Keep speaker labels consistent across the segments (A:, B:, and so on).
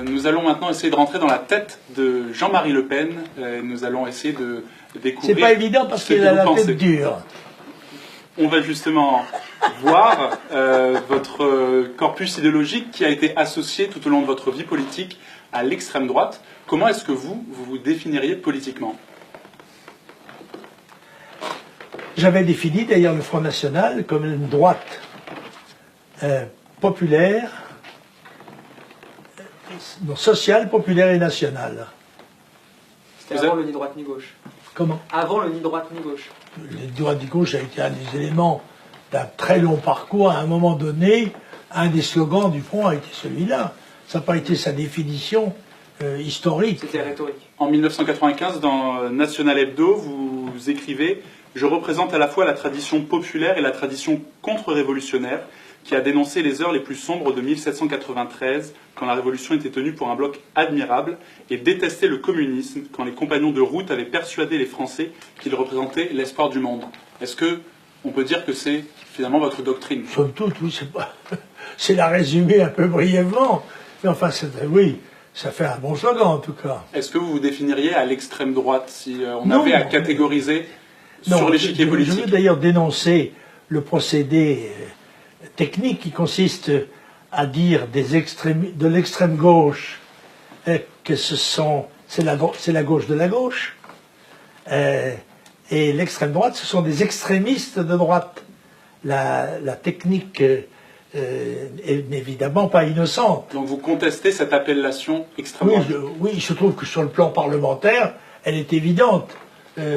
A: Nous allons maintenant essayer de rentrer dans la tête de Jean-Marie Le Pen. Nous allons essayer de découvrir...
B: C'est pas évident parce qu'il a la tête dure.
A: On va justement voir votre corpus idéologique qui a été associé tout au long de votre vie politique à l'extrême droite. Comment est-ce que vous vous définiriez politiquement?
B: J'avais défini d'ailleurs le Front National comme une droite populaire, sociale, populaire et nationale.
C: C'était avant le ni droite ni gauche.
B: Comment?
C: Avant le ni droite ni gauche.
B: Le ni droite ni gauche a été un des éléments d'un très long parcours. À un moment donné, un des slogans du Front a été celui-là. Ça n'a pas été sa définition historique.
C: C'était rhétorique.
A: En 1995, dans National Hebdo, vous écrivez « Je représente à la fois la tradition populaire et la tradition contre-révolutionnaire qui a dénoncé les heures les plus sombres de 1793, quand la révolution était tenue pour un bloc admirable, et détesté le communisme, quand les compagnons de route avaient persuadé les Français qu'ils représentaient l'espoir du monde. » Est-ce qu'on peut dire que c'est finalement votre doctrine?
B: Somme toute, oui, c'est la résumer un peu brièvement. Mais enfin, oui, ça fait un bon slogan en tout cas.
A: Est-ce que vous vous définiriez à l'extrême droite si on avait à catégoriser sur l'échiquier politique?
B: Je veux d'ailleurs dénoncer le procédé technique qui consiste à dire de l'extrême gauche que c'est la gauche de la gauche, et l'extrême droite, ce sont des extrémistes de droite. La technique est évidemment pas innocente.
A: Donc vous contestez cette appellation extrême droite?
B: Oui, je trouve que sur le plan parlementaire, elle est évidente.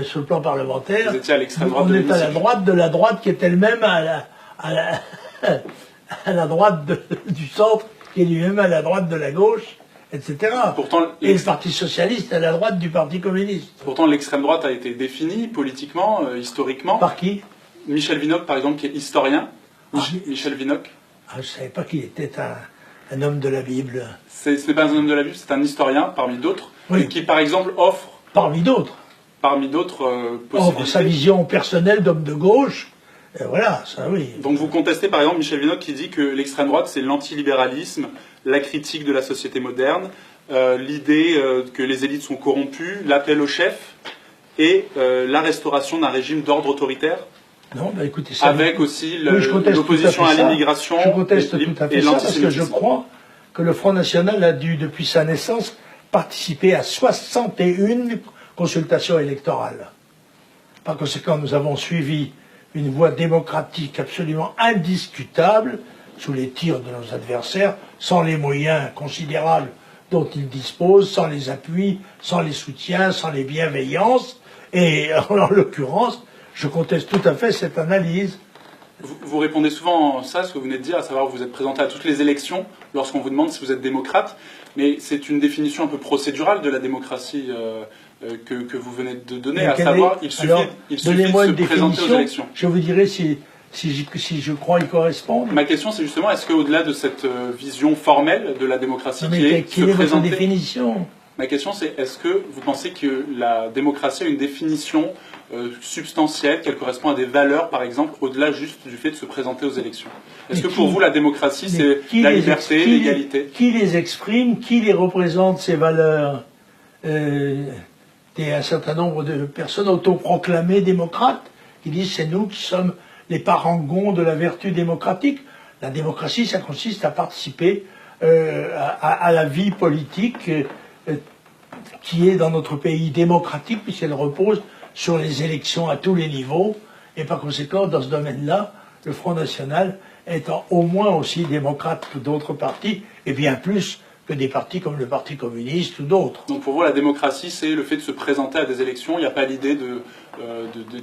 B: Sur le plan parlementaire,
A: vous étiez à l'extrême droite
B: on est à la droite qui est elle-même à la droite du centre, qui est lui-même à la droite de la gauche, etc. Et le Parti socialiste à la droite du Parti communiste.
A: Pourtant, l'extrême droite a été définie politiquement, historiquement.
B: Par qui?
A: Michel Vinocq, par exemple, qui est historien. Michel Vinocq.
B: Je ne savais pas qu'il était un homme de la Bible.
A: Ce n'est pas un homme de la Bible, c'est un historien parmi d'autres,
B: oui.
A: Qui, par exemple, offre...
B: Parmi d'autres
A: possibilités.
B: Offre sa vision personnelle d'homme de gauche. Et voilà, ça oui.
A: Donc vous contestez par exemple Michel Vinocq qui dit que l'extrême droite c'est l'antilibéralisme, la critique de la société moderne, l'idée que les élites sont corrompues, l'appel au chef et la restauration d'un régime d'ordre autoritaire.
B: Non, bah écoutez, ça,
A: avec aussi l'opposition à l'immigration.
B: Je conteste tout à fait ça parce que je crois que le Front National a dû, depuis sa naissance, participer à 61 consultations électorales. Par conséquent, nous avons suivi une voie démocratique absolument indiscutable, sous les tirs de nos adversaires, sans les moyens considérables dont ils disposent, sans les appuis, sans les soutiens, sans les bienveillances. Et en l'occurrence, je conteste tout à fait cette analyse.
A: Vous répondez souvent ça, ce que vous venez de dire, à savoir que vous êtes présenté à toutes les élections lorsqu'on vous demande si vous êtes démocrate, mais c'est une définition un peu procédurale de la démocratie que vous venez de donner, à savoir il suffit de se présenter aux élections.
B: Je vous dirai si je crois y correspondre.
A: Ma question c'est justement, est-ce qu'au-delà de cette vision formelle de la démocratie
B: quelle est votre définition?
A: Ma question c'est, est-ce que vous pensez que la démocratie a une définition substantielle, qu'elle correspond à des valeurs, par exemple, au-delà juste du fait de se présenter aux élections? Est-ce que pour vous, la démocratie, c'est la liberté, l'égalité?
B: Qui les exprime? Qui les représente, ces valeurs? Un certain nombre de personnes autoproclamées démocrates qui disent c'est nous qui sommes les parangons de la vertu démocratique. La démocratie, ça consiste à participer à la vie politique qui est dans notre pays démocratique, puisqu'elle repose sur les élections à tous les niveaux, et par conséquent, dans ce domaine-là, le Front National est au moins aussi démocrate que d'autres partis, et bien plus que des partis comme le Parti communiste ou d'autres.
A: Donc pour vous, la démocratie, c'est le fait de se présenter à des élections, il n'y a pas l'idée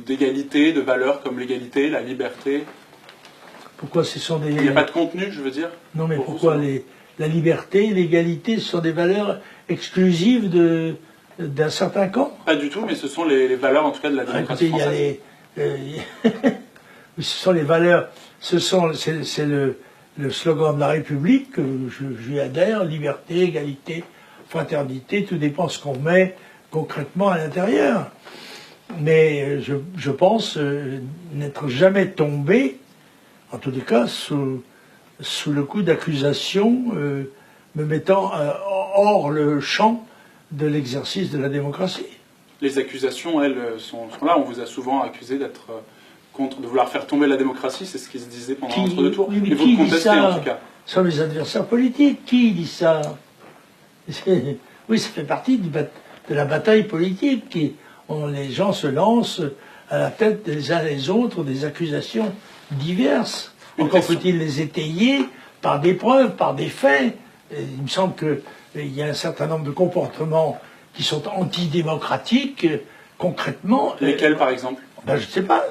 A: d'égalité, de valeurs comme l'égalité, la liberté?
B: Pourquoi ce sont des...
A: Il n'y a pas de contenu, je veux dire?
B: Non, mais pourquoi la liberté, l'égalité, ce sont des valeurs exclusives d'un certain camp?
A: Pas du tout, mais ce sont les valeurs, en tout cas, de la démocratie française.
B: Ce sont les valeurs, c'est le slogan de la République, j'y adhère, liberté, égalité, fraternité, tout dépend de ce qu'on met concrètement à l'intérieur. Mais je pense n'être jamais tombé, en tous les cas, sous le coup d'accusations me mettant hors le champ de l'exercice de la démocratie.
A: Les accusations, elles, sont là. On vous a souvent accusé d'être de vouloir faire tomber la démocratie. C'est ce qui se disait pendant l'entre-deux tours.
B: Mais
A: Et vous
B: qui
A: le
B: dit
A: contestez
B: ça?
A: en tout cas.
B: Ce sont les adversaires politiques. Qui dit ça? Oui, ça fait partie de la bataille politique. Les gens se lancent à la tête des uns les autres des accusations diverses. Encore faut-il les étayer par des preuves, par des faits. Et il me semble qu'il y a un certain nombre de comportements qui sont antidémocratiques, concrètement.
A: Lesquels, par exemple?
B: Je ne sais pas.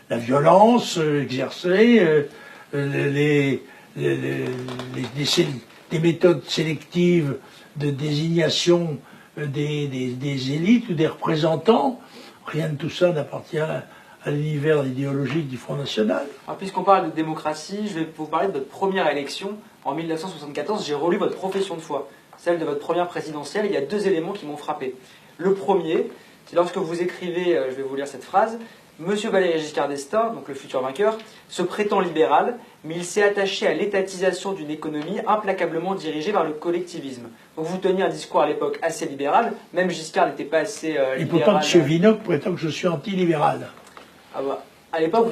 B: La violence exercée, des méthodes sélectives de désignation des élites ou des représentants. Rien de tout ça n'appartient à l'univers idéologique du Front National.
C: Alors, puisqu'on parle de démocratie, je vais vous parler de votre première élection en 1974. J'ai relu votre profession de foi, celle de votre première présidentielle. Il y a deux éléments qui m'ont frappé. Le premier, c'est lorsque vous écrivez, je vais vous lire cette phrase, Monsieur Valéry Giscard d'Estaing, donc le futur vainqueur, se prétend libéral, mais il s'est attaché à l'étatisation d'une économie implacablement dirigée vers le collectivisme. Donc vous teniez un discours à l'époque assez libéral, même Giscard n'était pas assez libéral.
B: Il ne peut pas que Chevinoc prétend que je suis anti-libéral.
C: Ah bah, à l'époque,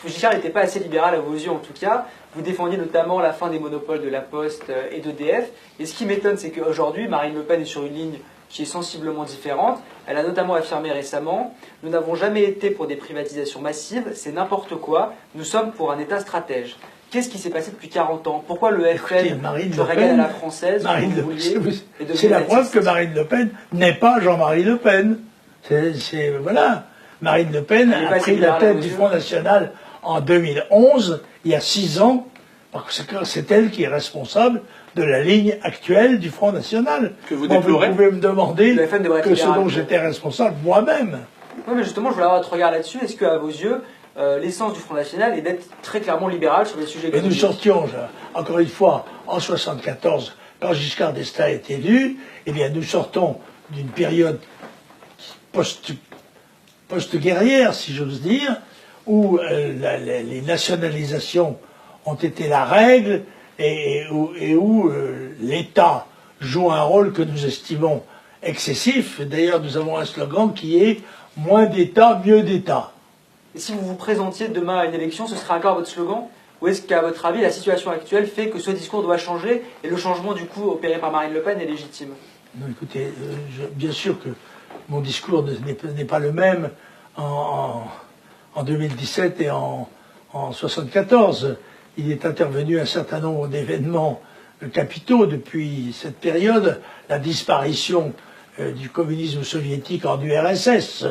C: Giscard n'était pas assez libéral à vos yeux en tout cas. Vous défendiez notamment la fin des monopoles de la Poste et d'EDF. Et ce qui m'étonne, c'est qu'aujourd'hui, Marine Le Pen est sur une ligne qui est sensiblement différente. Elle a notamment affirmé récemment « Nous n'avons jamais été pour des privatisations massives, c'est n'importe quoi, nous sommes pour un État stratège ». Qu'est-ce qui s'est passé depuis 40 ans? Pourquoi le FN se régale à la française?
B: C'est la preuve que Marine Le Pen n'est pas Jean-Marie Le Pen. Voilà. Marine Le Pen a pris la tête du Front National en 2011, il y a 6 ans, parce que c'est elle qui est responsable de la ligne actuelle du Front National.
A: Que vous déplorez.
B: Vous pouvez me demander que ce dont j'étais responsable moi-même.
C: Oui, mais justement, je voulais avoir votre regard là-dessus. Est-ce qu'à vos yeux, l'essence du Front National est d'être très clairement libéral sur les sujets économiques?
B: Et nous sortions, encore une fois, en 1974, quand Giscard d'Estaing est élu, eh bien, nous sortons d'une période post-guerrière, si j'ose dire, où les nationalisations ont été la règle et où l'État joue un rôle que nous estimons excessif. D'ailleurs, nous avons un slogan qui est « moins d'État, mieux d'État ».
C: Et si vous vous présentiez demain à une élection, ce serait encore votre slogan? Ou est-ce qu'à votre avis, la situation actuelle fait que ce discours doit changer et le changement du coup opéré par Marine Le Pen est légitime?
B: Non, écoutez, bien sûr que mon discours n'est pas le même en 2017 et en 1974. Il est intervenu un certain nombre d'événements capitaux depuis cette période. La disparition du communisme soviétique en URSS,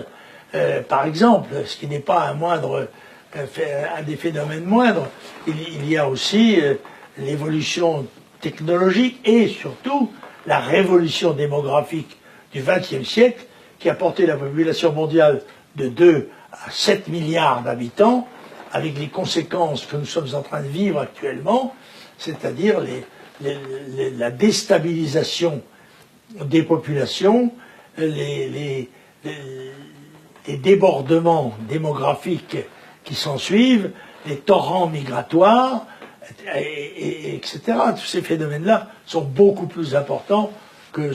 B: par exemple, ce qui n'est pas un des phénomènes moindres. Il y a aussi l'évolution technologique et surtout la révolution démographique du XXe siècle qui a porté la population mondiale de 2 à 7 milliards d'habitants, avec les conséquences que nous sommes en train de vivre actuellement, c'est-à-dire la déstabilisation des populations, les débordements démographiques qui s'ensuivent, les torrents migratoires, etc. Tous ces phénomènes-là sont beaucoup plus importants que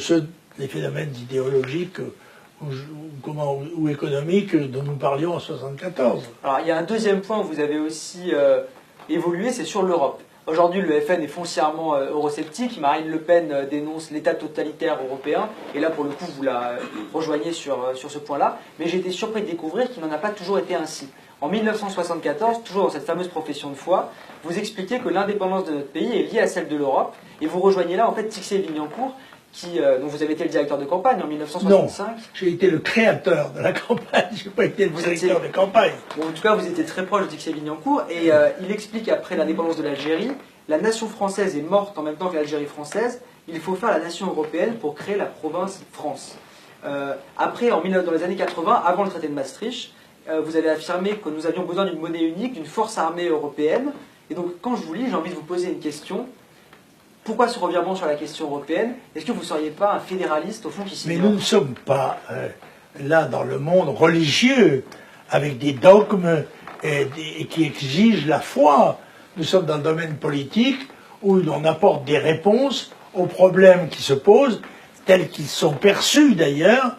B: les phénomènes idéologiques ou économiques dont nous parlions en 1974.
C: Alors, il y a un deuxième point où vous avez aussi évolué, c'est sur l'Europe. Aujourd'hui, le FN est foncièrement eurosceptique. Marine Le Pen dénonce l'État totalitaire européen. Et là, pour le coup, vous la rejoignez sur ce point-là. Mais j'ai été surpris de découvrir qu'il n'en a pas toujours été ainsi. En 1974, toujours dans cette fameuse profession de foi, vous expliquez que l'indépendance de notre pays est liée à celle de l'Europe. Et vous rejoignez là, en fait, Tixier-Vignancourt, dont vous avez été le directeur de campagne en 1965.
B: Non, j'ai été le créateur de la campagne, je n'ai pas été le directeur de campagne.
C: Bon, en tout cas, vous étiez très proche de Tixier-Vignancourt, et il explique après l'indépendance de l'Algérie, la nation française est morte en même temps que l'Algérie française, il faut faire la nation européenne pour créer la province France. Après, dans les années 80, avant le traité de Maastricht, vous avez affirmé que nous avions besoin d'une monnaie unique, d'une force armée européenne, et donc quand je vous lis, j'ai envie de vous poser une question. Pourquoi ce revirement sur la question européenne? Est-ce que vous ne seriez pas un fédéraliste, au fond, qui s'y
B: Mais nous ne sommes pas là dans le monde religieux, avec des dogmes et qui exigent la foi. Nous sommes dans le domaine politique où on apporte des réponses aux problèmes qui se posent, tels qu'ils sont perçus d'ailleurs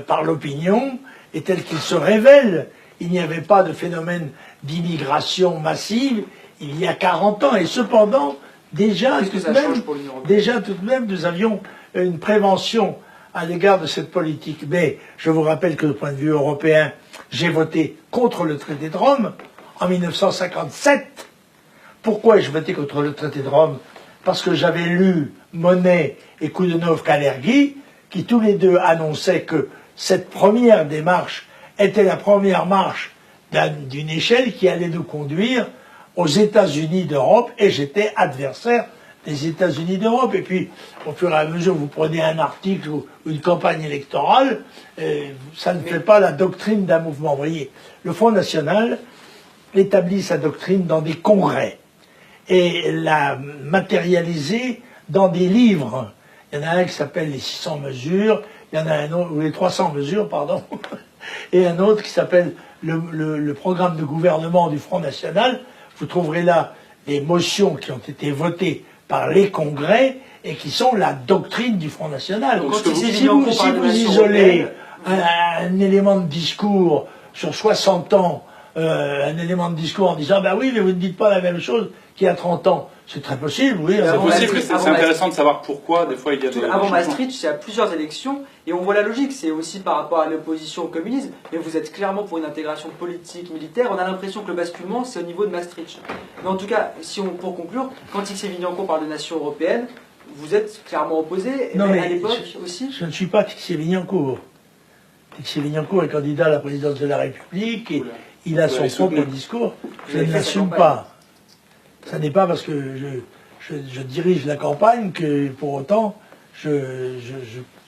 B: par l'opinion et tels qu'ils se révèlent. Il n'y avait pas de phénomène d'immigration massive il y a 40 ans. Et cependant, déjà tout de même, nous avions une prévention à l'égard de cette politique. Mais je vous rappelle que, du point de vue européen, j'ai voté contre le traité de Rome en 1957. Pourquoi ai-je voté contre le traité de Rome? Parce que j'avais lu Monnet et Koudenov-Kalergi, qui tous les deux annonçaient que cette première démarche était la première marche d'une échelle qui allait nous conduire aux États-Unis d'Europe, et j'étais adversaire des États-Unis d'Europe. Et puis, au fur et à mesure, vous prenez un article ou une campagne électorale, ça ne fait pas la doctrine d'un mouvement. Vous voyez, le Front National établit sa doctrine dans des congrès et l'a matérialisée dans des livres. Il y en a un qui s'appelle les 600 mesures, il y en a un autre, ou les 300 mesures, pardon, et un autre qui s'appelle le programme de gouvernement du Front National. Vous trouverez là les motions qui ont été votées par les congrès et qui sont la doctrine du Front National.
C: Donc,
B: si vous isolez un élément de discours sur 60 ans, un élément de discours en disant « ben oui, mais vous ne dites pas la même chose qu'il y a 30 ans », c'est très possible, oui.
A: C'est possible, c'est intéressant de savoir pourquoi, des fois, il y a des...
C: Avant Maastricht, il y a plusieurs élections, et on voit la logique, c'est aussi par rapport à l'opposition au communisme, mais vous êtes clairement pour une intégration politique, militaire, on a l'impression que le basculement, c'est au niveau de Maastricht. Mais en tout cas, pour conclure, quand Tixier-Vignancot parle de nation européenne, vous êtes clairement opposé,
B: non, mais
C: à l'époque aussi.
B: Je ne suis pas Tixier-Vignancot. Tixier-Vignancot est candidat à la présidence de la République, et il a son propre discours. Je ne l'assume pas. Ce n'est pas parce que je dirige la campagne que, pour autant,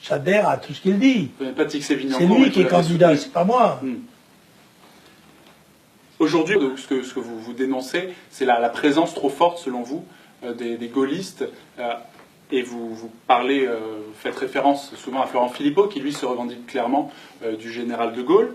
B: j'adhère à tout ce qu'il dit. C'est lui qui est candidat, c'est pas moi.
A: Aujourd'hui, ce que vous dénoncez, c'est la présence trop forte, selon vous, des gaullistes. Et vous parlez, vous faites référence souvent à Florent Philippot, qui lui se revendique clairement du général de Gaulle.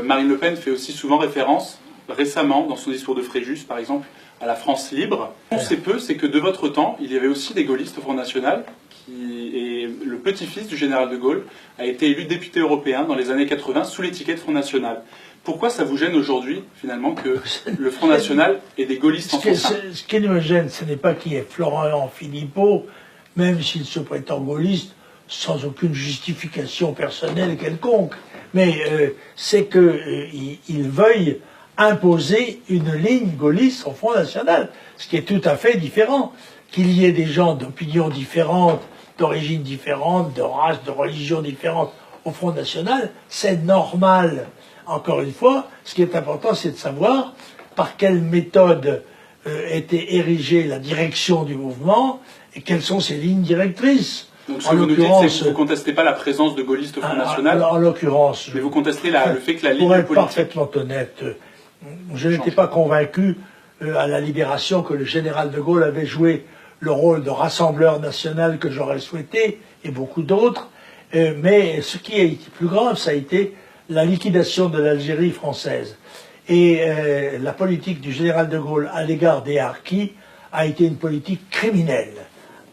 A: Marine Le Pen fait aussi souvent référence, récemment, dans son discours de Fréjus, par exemple, à la France libre. On sait peu, c'est que de votre temps, il y avait aussi des gaullistes au Front National, et le petit-fils du général de Gaulle a été élu député européen dans les années 80 sous l'étiquette Front National. Pourquoi ça vous gêne aujourd'hui, finalement, que le Front National ait des gaullistes en son sein?
B: Ce qui me gêne, ce n'est pas qu'il y ait Florent Philippot, même s'il se prétend gaulliste, sans aucune justification personnelle quelconque, mais c'est qu'il veuille imposer une ligne gaulliste au Front National, ce qui est tout à fait différent. Qu'il y ait des gens d'opinions différentes, d'origines différentes, de races, de religions différentes au Front National, c'est normal. Encore une fois, ce qui est important, c'est de savoir par quelle méthode était érigée la direction du mouvement et quelles sont ses lignes directrices.
A: Donc ce que vous nous dites, c'est que vous ne contestez pas la présence de gaullistes au Front National.
B: En l'occurrence,
A: mais vous contestez le fait que la ligne politique...
B: Pour être parfaitement honnête, je n'étais pas convaincu à la Libération que le général de Gaulle avait joué le rôle de rassembleur national que j'aurais souhaité, et beaucoup d'autres. Mais ce qui a été plus grave, ça a été la liquidation de l'Algérie française. Et la politique du général de Gaulle à l'égard des harkis a été une politique criminelle,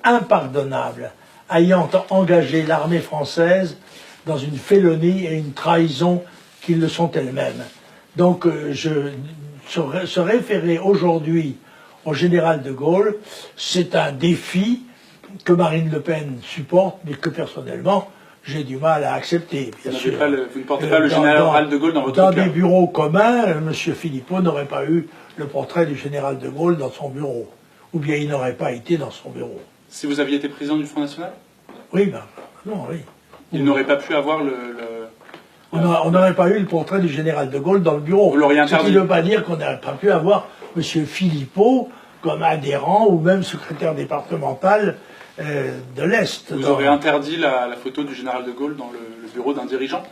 B: impardonnable, ayant engagé l'armée française dans une félonie et une trahison qui le sont elles-mêmes. Donc se référer aujourd'hui au général de Gaulle, c'est un défi que Marine Le Pen supporte, mais que personnellement, j'ai du mal à accepter, bien sûr.
A: Vous ne portez pas le général de Gaulle dans votre cœur.
B: Dans des bureaux communs, M. Philippot n'aurait pas eu le portrait du général de Gaulle dans son bureau. Ou bien il n'aurait pas été dans son bureau.
A: Si vous aviez été président du Front National?
B: Oui, non, oui.
A: Il n'aurait pas pu avoir
B: On n'aurait pas eu le portrait du général de Gaulle dans le bureau.
A: Vous l'auriez interdit.
B: Ce qui ne veut pas dire qu'on n'aurait pas pu avoir M. Philippot comme adhérent ou même secrétaire départemental de l'Est.
A: Vous aurez interdit la photo du général de Gaulle dans le bureau d'un dirigeant?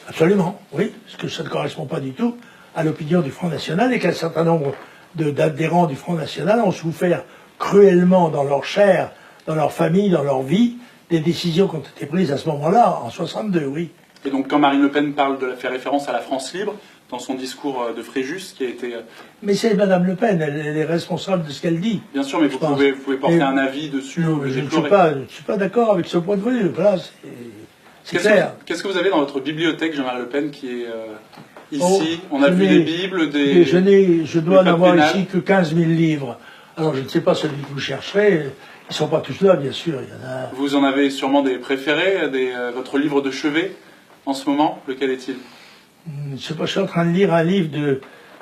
B: Absolument, oui, parce que ça ne correspond pas du tout à l'opinion du Front National et qu'un certain nombre d'adhérents du Front National ont souffert cruellement dans leur chair, dans leur famille, dans leur vie, des décisions qui ont été prises à ce moment-là, en 62, oui.
A: Et donc quand Marine Le Pen fait référence à la France libre, dans son discours de Fréjus, qui a été...
B: Mais c'est Madame Le Pen, elle est responsable de ce qu'elle dit.
A: Bien sûr, mais vous pouvez porter un avis dessus.
B: Non, je ne suis pas d'accord avec ce point de vue. Voilà, c'est clair.
A: Qu'est-ce que vous avez dans votre bibliothèque, Jean-Marie Le Pen, qui est ici? On a vu des bibles, des...
B: Je dois n'avoir ici que 15 000 livres. Alors, je ne sais pas celui que vous chercherez. Ils ne sont pas tous là, bien sûr. Il y en a...
A: Vous en avez sûrement des préférés, votre livre de chevet, en ce moment. Lequel est-il?
B: Je sais pas, je suis en train de lire un livre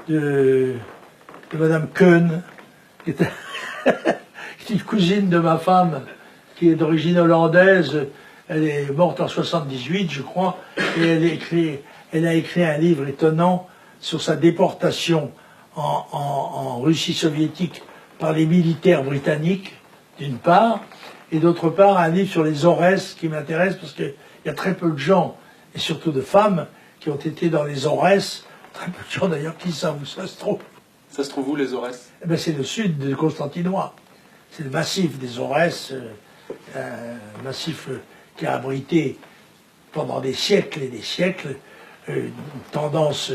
B: de Madame Keun, qui est une cousine de ma femme, qui est d'origine hollandaise. Elle est morte en 78, je crois, et elle a écrit un livre étonnant sur sa déportation en Russie soviétique par les militaires britanniques, d'une part, et d'autre part, un livre sur les Aurès qui m'intéresse parce qu'il y a très peu de gens, et surtout de femmes, qui ont été dans les Aurès, très peu de gens d'ailleurs qui savent où ça se trouve.
A: Ça se trouve où, les Aurès?
B: Eh ben, c'est le sud de Constantinois. C'est le massif des Aurès, un massif qui a abrité pendant des siècles et des siècles une tendance,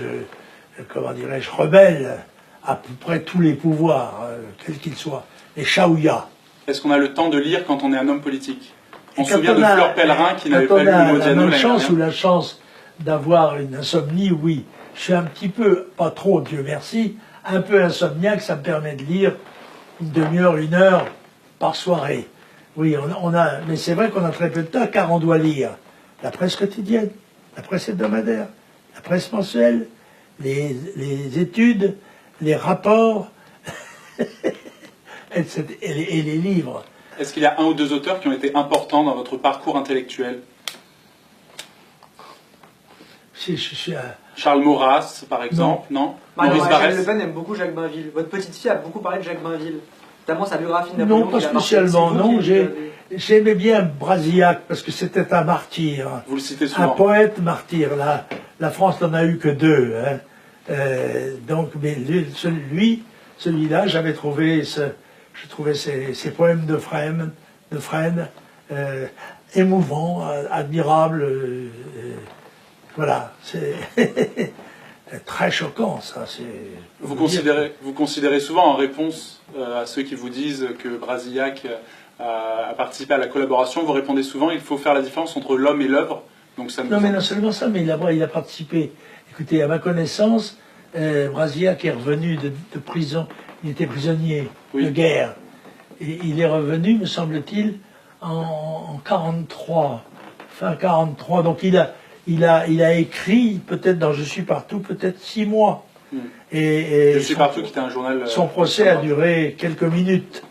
B: comment dirais-je, rebelle à peu près tous les pouvoirs, quels qu'ils soient, les Chaouïas.
A: Est-ce qu'on a le temps de lire quand on est un homme politique? On se souvient de Fleur Pellerin qui n'avait pas lu le mot Diano.
B: La chance ou la chance d'avoir une insomnie, oui. Je suis un petit peu, pas trop, Dieu merci, un peu insomniaque, ça me permet de lire une demi-heure, 1 heure par soirée. Oui, mais c'est vrai qu'on a très peu de temps car on doit lire la presse quotidienne, la presse hebdomadaire, la presse mensuelle, les études, les rapports et les livres.
A: Est-ce qu'il y a un ou deux auteurs qui ont été importants dans votre parcours intellectuel? Charles Maurras, par exemple, non?
C: Marie-Michel Le Pen aime beaucoup Jacques Bainville. Votre petite fille a beaucoup parlé de Jacques Bainville, notamment sa biographie de Napoléon.
B: Non, pas spécialement, non. J'aimais bien Brasillac parce que c'était un martyr.
A: Vous le citez souvent.
B: Un poète martyr. La France n'en a eu que 2. Hein. Donc, mais celui-là, j'avais trouvé, je trouvais ses poèmes de Fresne émouvants, admirables. Voilà, c'est très choquant, ça.
A: Vous considérez souvent, en réponse à ceux qui vous disent que Brasillac a participé à la collaboration, vous répondez souvent il faut faire la différence entre l'homme et l'œuvre.
B: Non, mais non seulement ça, mais il a participé. Écoutez, à ma connaissance, Brasillac est revenu de prison. Il était prisonnier de guerre. Et il est revenu, me semble-t-il, en 43, fin 43. Donc il a écrit, peut-être dans Je suis partout, peut-être 6 mois.
A: Et Je suis partout, qui était un journal...
B: Son procès a duré quelques minutes.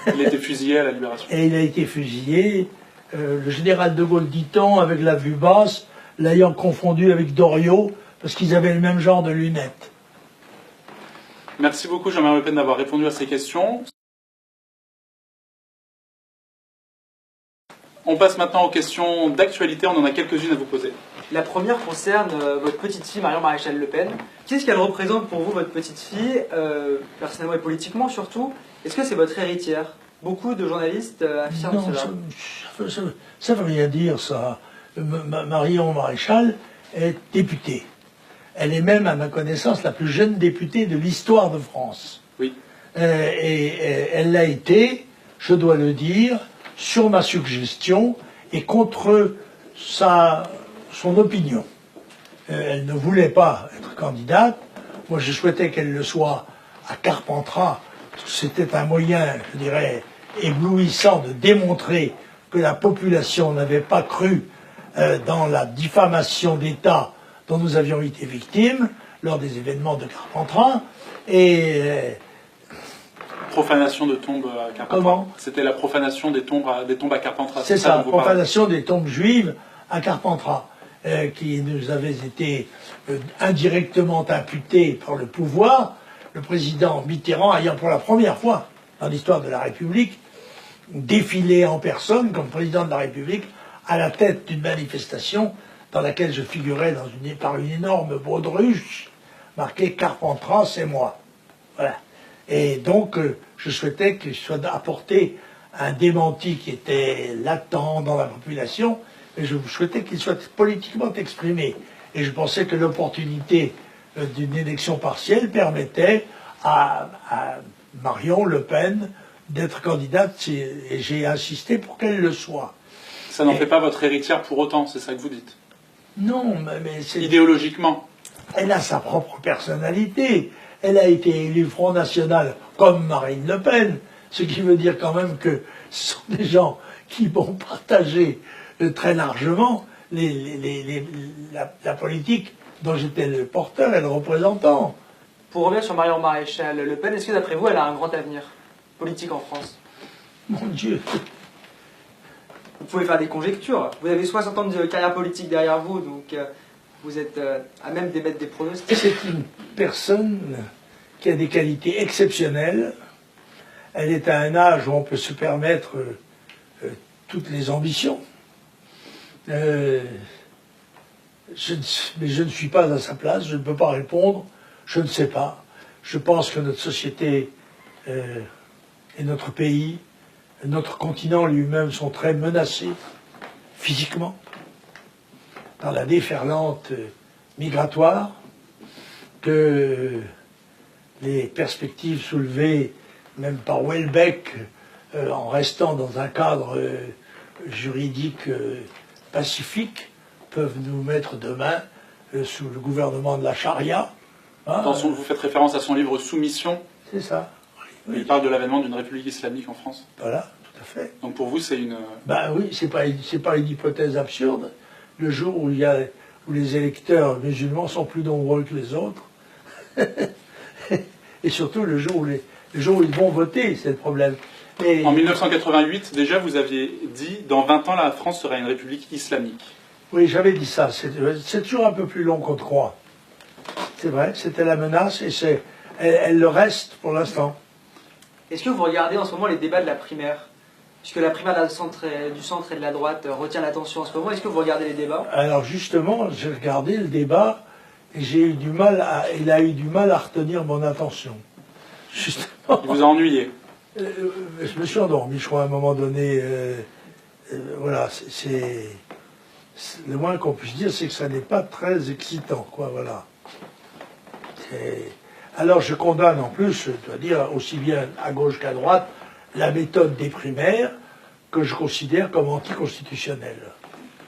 A: Il a été fusillé à la Libération.
B: Et il a été fusillé. Le général de Gaulle, dit-on, avec la vue basse, l'ayant confondu avec Doriot, parce qu'ils avaient le même genre de lunettes.
A: Merci beaucoup, Jean-Marie Le Pen, d'avoir répondu à ces questions. On passe maintenant aux questions d'actualité. On en a quelques-unes à vous poser.
C: La première concerne votre petite fille, Marion Maréchal Le Pen. Qu'est-ce qu'elle représente pour vous, votre petite fille, personnellement et politiquement surtout? Est-ce que c'est votre héritière? Beaucoup de journalistes affirment cela.
B: Ça ne veut rien dire, ça. Marion Maréchal est députée. Elle est même, à ma connaissance, la plus jeune députée de l'histoire de France.
A: Oui.
B: Et elle l'a été, je dois le dire, sur ma suggestion et contre son opinion. Elle ne voulait pas être candidate. Moi, je souhaitais qu'elle le soit à Carpentras. C'était un moyen, je dirais, éblouissant de démontrer que la population n'avait pas cru dans la diffamation d'État dont nous avions été victimes lors des événements de Carpentras. Et
A: profanation de tombes à Carpentras.
B: Comment?
A: C'était la profanation des tombes à Carpentras.
B: C'est ça, la profanation des tombes juives à Carpentras, qui nous avait été indirectement imputée par le pouvoir, le président Mitterrand ayant pour la première fois dans l'histoire de la République défilé en personne comme président de la République à la tête d'une manifestation dans laquelle je figurais par une énorme baudruche marquée Carpentras, c'est moi. Voilà. Et donc, je souhaitais qu'il soit apporté un démenti qui était latent dans la population, mais je souhaitais qu'il soit politiquement exprimé. Et je pensais que l'opportunité d'une élection partielle permettait à Marion Le Pen d'être candidate, et j'ai insisté pour qu'elle le soit.
A: Ça n'en fait pas votre héritière pour autant, c'est ça que vous dites?
B: Non, mais c'est...
A: Idéologiquement.
B: Elle a sa propre personnalité. Elle a été élue Front National comme Marine Le Pen, ce qui veut dire quand même que ce sont des gens qui vont partager très largement la politique dont j'étais le porteur et le représentant.
C: Pour revenir sur Marion Maréchal Le Pen, est-ce que d'après vous, elle a un grand avenir politique en France?
B: Mon Dieu.
C: Vous pouvez faire des conjectures. Vous avez 60 ans de carrière politique derrière vous, donc vous êtes à même d'émettre des pronostics.
B: C'est une personne qui a des qualités exceptionnelles. Elle est à un âge où on peut se permettre toutes les ambitions. Mais je ne suis pas à sa place, je ne peux pas répondre, je ne sais pas. Je pense que notre société et notre pays, notre continent lui-même sont très menacés physiquement par la déferlante migratoire, que les perspectives soulevées même par Houellebecq en restant dans un cadre juridique pacifique peuvent nous mettre demain sous le gouvernement de la charia. Hein,
A: Vous faites référence à son livre Soumission.
B: C'est ça. Oui.
A: Il parle de l'avènement d'une république islamique en France.
B: Voilà, tout à fait.
A: Donc pour vous, c'est une...
B: Ben oui, c'est pas une hypothèse absurde. Le jour où où les électeurs musulmans sont plus nombreux que les autres, et surtout le jour où ils vont voter, c'est le problème. Et
A: En 1988, déjà, vous aviez dit « Dans 20 ans, la France sera une république islamique ».
B: oui, j'avais dit ça. C'est toujours un peu plus long qu'on croit. C'est vrai, c'était la menace, et elle le reste pour l'instant.
C: Est-ce que vous regardez en ce moment les débats de la primaire? Puisque la primaire du centre et de la droite retient l'attention en ce moment, est-ce que vous regardez les débats?
B: Alors justement, j'ai regardé le débat, et il a eu du mal à retenir mon attention. Justement.
A: Il vous a ennuyé.
B: Je me suis endormi, je crois, à un moment donné. Voilà, le moins qu'on puisse dire, c'est que ça n'est pas très excitant, quoi, voilà. Alors je condamne en plus, je dois dire, aussi bien à gauche qu'à droite, la méthode des primaires, que je considère comme anticonstitutionnelle.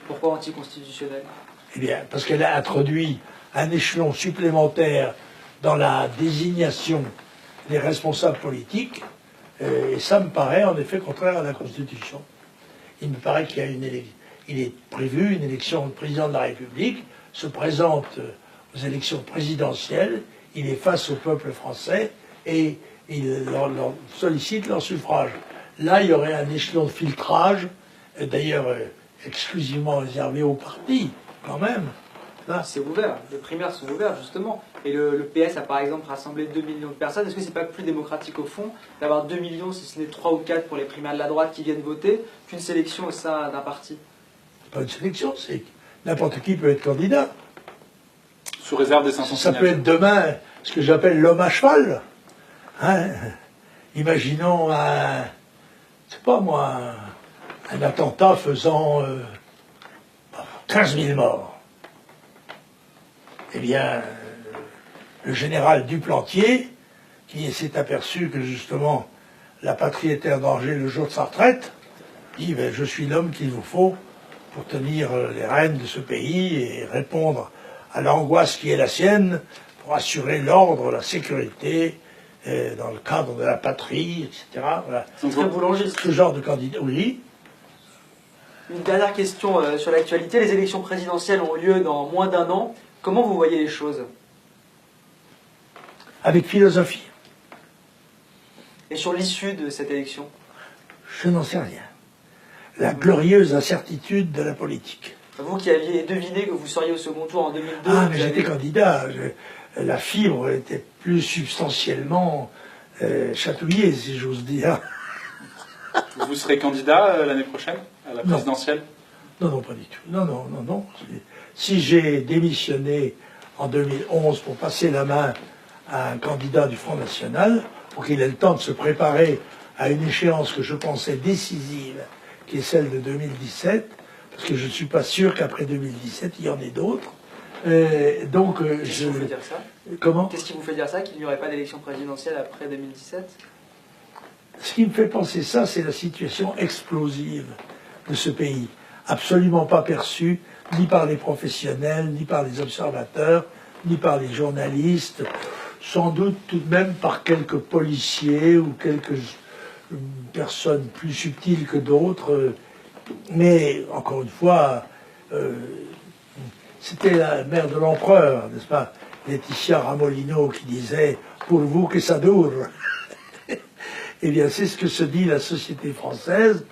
C: Pourquoi anticonstitutionnelle?
B: Eh bien, parce qu'elle a introduit un échelon supplémentaire dans la désignation des responsables politiques, et ça me paraît en effet contraire à la Constitution. Il me paraît qu'il y a il est prévu une élection de président de la République, se présente aux élections présidentielles, il est face au peuple français et il leur sollicite leur suffrage. Là, il y aurait un échelon de filtrage, d'ailleurs exclusivement réservé aux partis, quand même.
C: C'est ouvert, les primaires sont ouvertes justement. Et le PS a par exemple rassemblé 2 millions de personnes. Est-ce que c'est pas plus démocratique au fond d'avoir 2 millions, si ce n'est 3 ou 4 pour les primaires de la droite qui viennent voter, qu'une sélection au sein d'un parti?
B: C'est pas une sélection, c'est que n'importe qui peut être candidat.
A: Sous réserve des 500
B: Ça peut être demain ce que j'appelle l'homme à cheval. Hein, imaginons un attentat faisant 15 000 morts. Eh bien, le général Duplantier, qui s'est aperçu que justement la patrie était en danger le jour de sa retraite, dit « Je suis l'homme qu'il vous faut pour tenir les rênes de ce pays et répondre à l'angoisse qui est la sienne pour assurer l'ordre, la sécurité, dans le cadre de la patrie, etc. » Voilà.
C: C'est très boulangiste.
B: Ce genre de candidat, oui.
C: Une dernière question sur l'actualité. Les élections présidentielles ont lieu dans moins d'un an. Comment vous voyez les choses?
B: Avec philosophie.
C: Et sur l'issue de cette élection?
B: Je n'en sais rien. La glorieuse incertitude de la politique.
C: Vous qui aviez deviné que vous seriez au second tour en 2002...
B: Ah, mais j'étais candidat. La fibre était plus substantiellement chatouillée, si j'ose dire.
A: Vous serez candidat l'année prochaine à la présidentielle?
B: Non, pas du tout. Non. Si j'ai démissionné en 2011 pour passer la main à un candidat du Front National, pour qu'il ait le temps de se préparer à une échéance que je pensais décisive, qui est celle de 2017, parce que je ne suis pas sûr qu'après 2017, il y en ait d'autres, Donc,
C: Qu'est-ce qui vous fait dire ça?
B: Comment?
C: Qu'est-ce qui vous fait dire ça, qu'il n'y aurait pas d'élection présidentielle après 2017?
B: Ce qui me fait penser ça, c'est la situation explosive de ce pays, absolument pas perçue ni par les professionnels, ni par les observateurs, ni par les journalistes, sans doute tout de même par quelques policiers ou quelques personnes plus subtiles que d'autres. Mais, encore une fois, c'était la mère de l'empereur, n'est-ce pas, Laetitia Ramolino, qui disait « Pour vous que ça dure ». Eh bien, c'est ce que se dit la société française.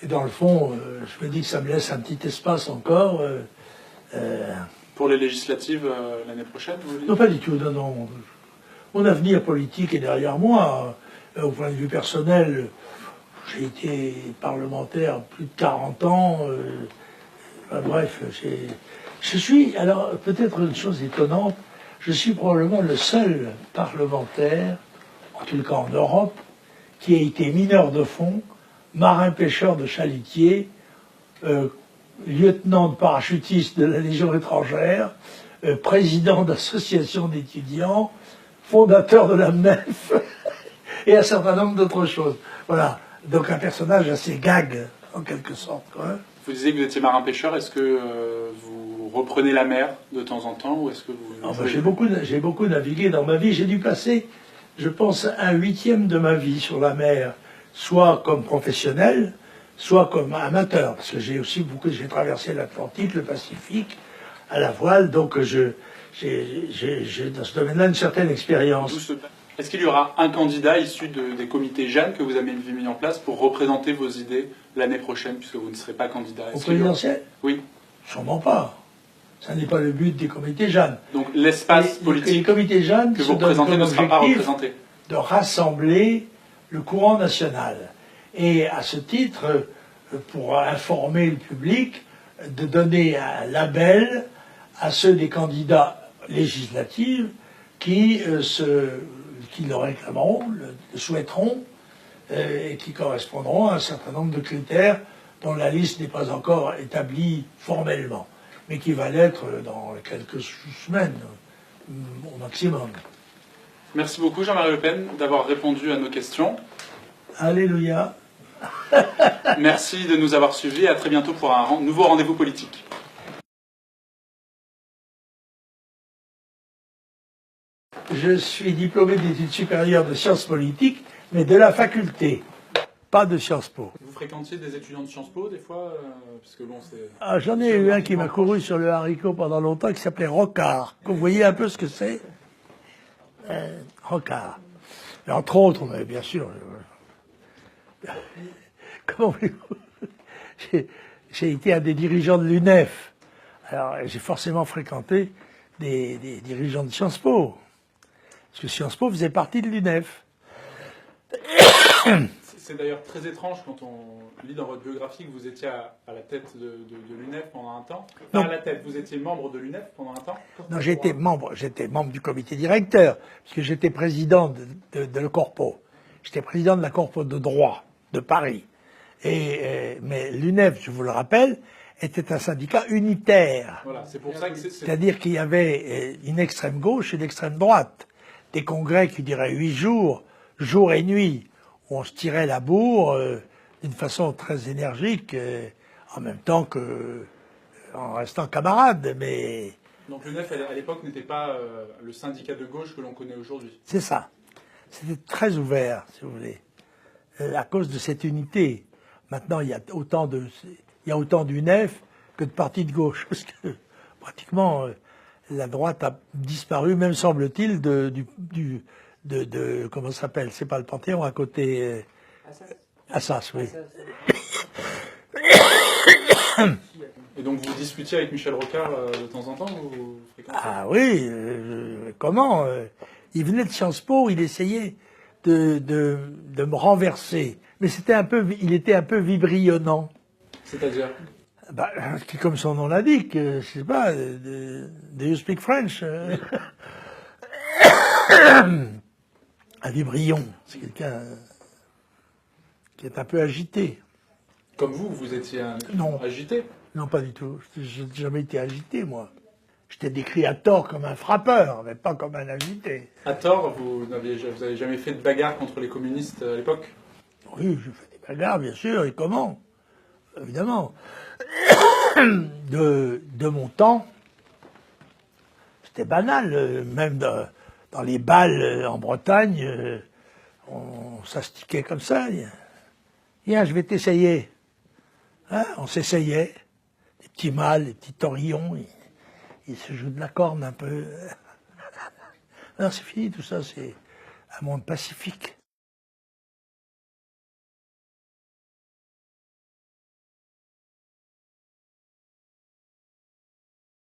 B: Et dans le fond, je me dis que ça me laisse un petit espace encore.
A: Pour les législatives l'année prochaine, vous voulez
B: Non, pas du tout. Non, non. Mon avenir politique est derrière moi. Au point de vue personnel, j'ai été parlementaire plus de 40 ans. Bref, je suis, alors peut-être une chose étonnante, je suis probablement le seul parlementaire, en tout cas en Europe, qui a été mineur de fond, marin-pêcheur de chalutier, lieutenant de parachutiste de la Légion étrangère, président d'association d'étudiants, fondateur de la MEF, et un certain nombre d'autres choses. Voilà, donc un personnage assez gag, en quelque sorte. Hein.
A: Vous disiez que vous étiez marin-pêcheur, est-ce que vous reprenez la mer de temps en temps, ou est-ce que vous...
B: J'ai beaucoup navigué dans ma vie, j'ai dû passer, je pense, 1/8 de ma vie sur la mer, soit comme professionnel, soit comme amateur, parce que j'ai traversé l'Atlantique, le Pacifique, à la voile, donc j'ai dans ce domaine-là une certaine expérience.
A: Est-ce qu'il y aura un candidat issu des comités Jeanne que vous avez mis en place pour représenter vos idées l'année prochaine, puisque vous ne serez pas candidat?
B: Au présidentiel?
A: Oui.
B: Sûrement pas. Ça n'est pas le but des comités Jeanne.
A: Donc l'espace politique
B: les comités Jeanne
A: que vous représentez ne sera pas représenté.
B: De rassembler le courant national. Et à ce titre, pour informer le public, de donner un label à ceux des candidats législatifs qui le réclameront, le souhaiteront, et qui correspondront à un certain nombre de critères dont la liste n'est pas encore établie formellement, mais qui va l'être dans quelques semaines au maximum.
A: Merci beaucoup Jean-Marie Le Pen d'avoir répondu à nos questions.
B: Alléluia.
A: Merci de nous avoir suivis et à très bientôt pour un nouveau rendez-vous politique.
B: Je suis diplômé d'études supérieures de sciences politiques, mais de la faculté, pas de Sciences Po.
A: Vous fréquentiez des étudiants de Sciences Po, des fois parce que bon,
B: j'en ai eu un qui m'a couru sur le haricot pendant longtemps, qui s'appelait Rocard. Vous voyez un peu ce que c'est Rocard. Et entre autres, on avait bien sûr... Comment voulez-vous? J'ai été un des dirigeants de l'UNEF. Alors, j'ai forcément fréquenté des dirigeants de Sciences Po. Parce que Sciences Po faisait partie de l'UNEF.
A: C'est d'ailleurs très étrange quand on lit dans votre biographie que vous étiez à la tête de l'UNEF pendant un temps. Pas à la tête, vous étiez membre de l'UNEF pendant un temps?
B: Non, j'étais membre du comité directeur, puisque j'étais président de le Corpo. J'étais président de la Corpo de droit de Paris. Mais l'UNEF, je vous le rappelle, était un syndicat unitaire.
A: Voilà, c'est pour ça que
B: c'est-à-dire qu'il y avait une extrême gauche et une extrême droite. Des congrès qui duraient 8 jours, jour et nuit, où on se tirait la bourre d'une façon très énergique, en même temps en restant camarades. Mais...
A: Donc l'UNEF, à l'époque, n'était pas le syndicat de gauche que l'on connaît aujourd'hui.
B: C'est ça. C'était très ouvert, si vous voulez, à cause de cette unité. Maintenant, il y a autant d'UNEF que de partis de gauche, parce que pratiquement la droite a disparu, même semble-t-il, comment ça s'appelle? C'est pas le Panthéon, à côté... Assas, oui.
A: Et donc vous discutiez avec Michel Rocard de temps en temps ou
B: Ah oui, comment il venait de Sciences Po, il essayait de me renverser. Mais il était un peu vibrionnant.
A: C'est-à-dire
B: comme son nom l'indique, je sais pas, do you speak French? Un vibrion, c'est quelqu'un qui est un peu agité.
A: Comme vous étiez agité?
B: Non, pas du tout. Je n'ai jamais été agité, moi. J'étais décrit à tort comme un frappeur, mais pas comme un agité.
A: À tort, vous n'avez jamais fait de bagarre contre les communistes à l'époque?
B: Oui, je fais des bagarres, bien sûr, et comment? Évidemment. De mon temps, c'était banal, même dans les bals en Bretagne, on s'astiquait comme ça. Viens, je vais t'essayer. Hein, on s'essayait. Des petits mâles, des petits taurillons, ils se jouent de la corne un peu. Non, c'est fini tout ça, c'est un monde pacifique.